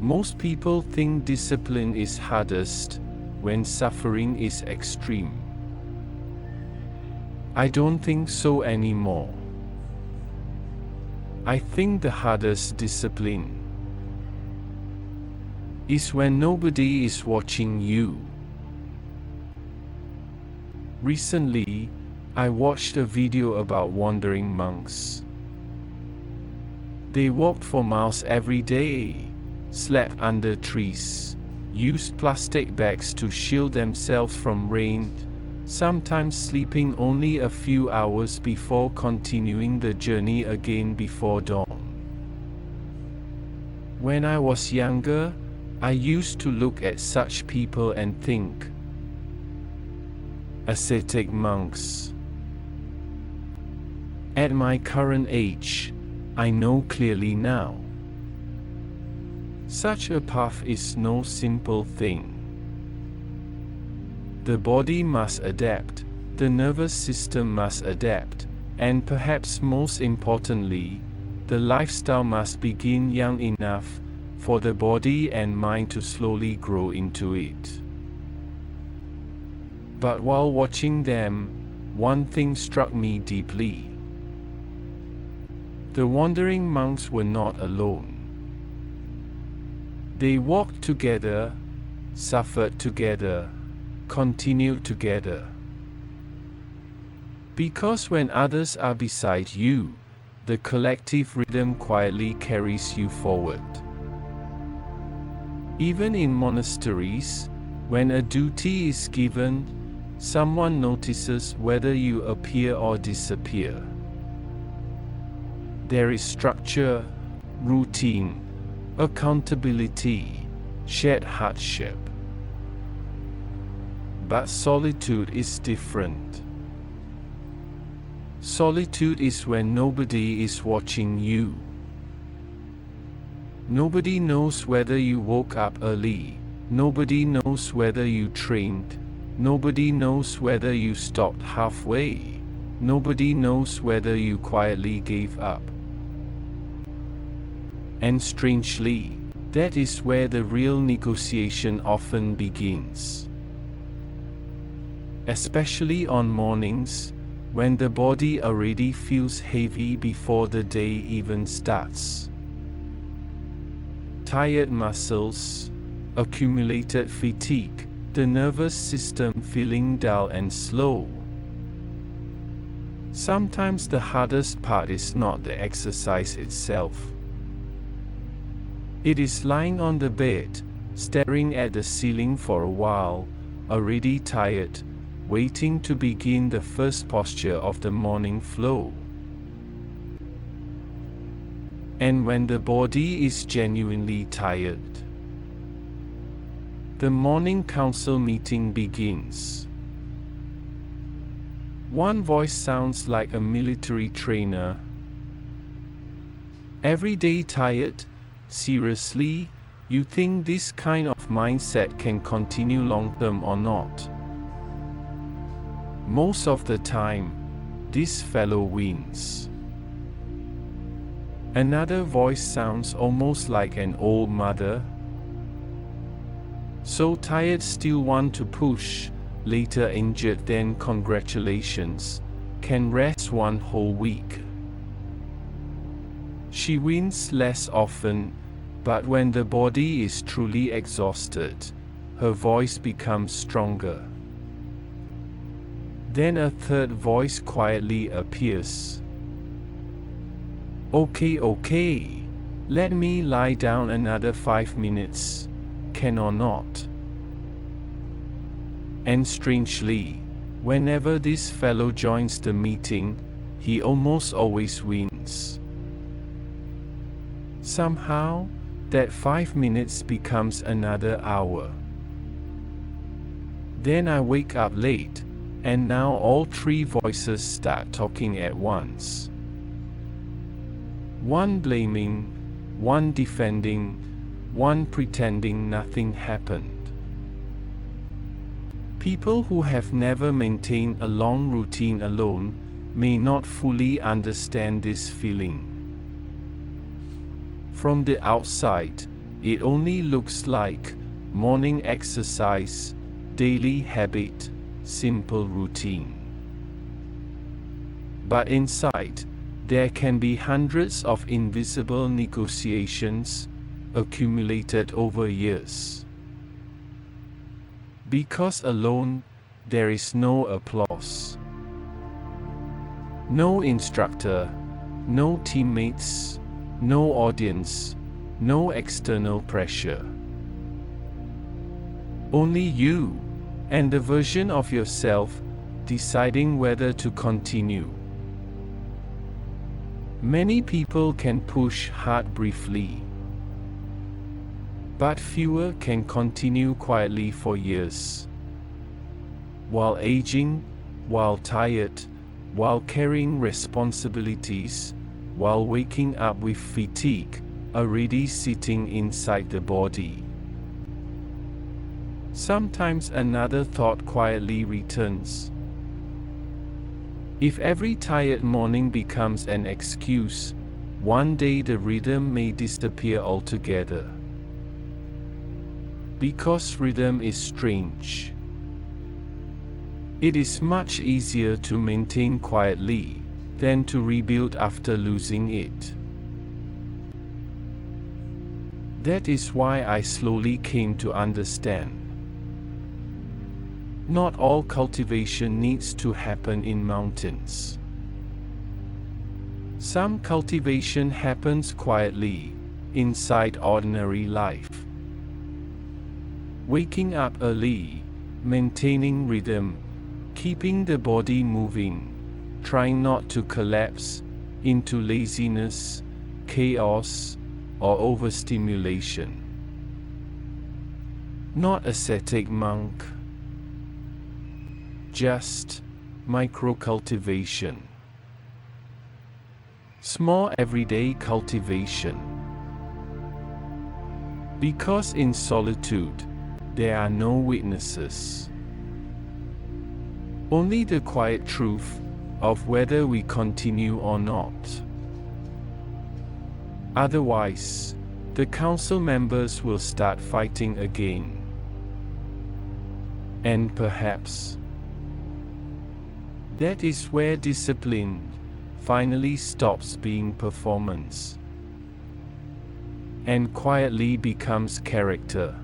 Most people think discipline is hardest when suffering is extreme. I don't think so anymore. I think the hardest discipline is when nobody is watching you. Recently, I watched a video about wandering monks. They walked for miles every day, slept under trees, used plastic bags to shield themselves from rain, sometimes sleeping only a few hours before continuing the journey again before dawn. When I was younger, I used to look at such people and think, ascetic monks. At my current age, I know clearly now. Such a path is no simple thing. The body must adapt, the nervous system must adapt, and perhaps most importantly, the lifestyle must begin young enough for the body and mind to slowly grow into it. But while watching them, one thing struck me deeply. The wandering monks were not alone. They walked together, suffered together, continued together. Because when others are beside you, the collective rhythm quietly carries you forward. Even in monasteries, when a duty is given, someone notices whether you appear or disappear. There is structure, routine, accountability, shared hardship. But solitude is different. Solitude is when nobody is watching you. Nobody knows whether you woke up early, nobody knows whether you trained, nobody knows whether you stopped halfway, nobody knows whether you quietly gave up. And strangely, that is where the real negotiation often begins. Especially on mornings, when the body already feels heavy before the day even starts. Tired muscles, accumulated fatigue, the nervous system feeling dull and slow. Sometimes the hardest part is not the exercise itself. It is lying on the bed, staring at the ceiling for a while, already tired, waiting to begin the first posture of the morning flow. And when the body is genuinely tired, the morning council meeting begins. One voice sounds like a military trainer. Every day tired? Seriously, you think this kind of mindset can continue long-term or not? Most of the time, this fellow wins. Another voice sounds almost like an old mother. So tired, still want to push, later injured, then congratulations, can rest one whole week. She wins less often, but when the body is truly exhausted, her voice becomes stronger. Then a third voice quietly appears. Okay, let me lie down another 5 minutes, can or not? And strangely, whenever this fellow joins the meeting, he almost always wins. Somehow, that 5 minutes becomes another hour. Then I wake up late, and now all three voices start talking at once. One blaming, one defending, one pretending nothing happened. People who have never maintained a long routine alone may not fully understand this feeling. From the outside, it only looks like morning exercise, daily habit, simple routine. But inside, there can be hundreds of invisible negotiations, accumulated over years. Because alone, there is no applause. No instructor, no teammates, no audience, no external pressure. Only you, and the version of yourself, deciding whether to continue. Many people can push hard briefly, but fewer can continue quietly for years. While aging, while tired, while carrying responsibilities, while waking up with fatigue, already sitting inside the body. Sometimes another thought quietly returns. If every tired morning becomes an excuse, one day the rhythm may disappear altogether. Because rhythm is strange. It is much easier to maintain quietly than to rebuild after losing it. That is why I slowly came to understand. Not all cultivation needs to happen in mountains. Some cultivation happens quietly, inside ordinary life. Waking up early, maintaining rhythm, keeping the body moving, trying not to collapse into laziness, chaos, or overstimulation. Not ascetic monk. Just micro-cultivation. Small everyday cultivation. Because in solitude, there are no witnesses. Only the quiet truth of whether we continue or not. Otherwise, the council members will start fighting again. And perhaps, that is where discipline finally stops being performance and quietly becomes character.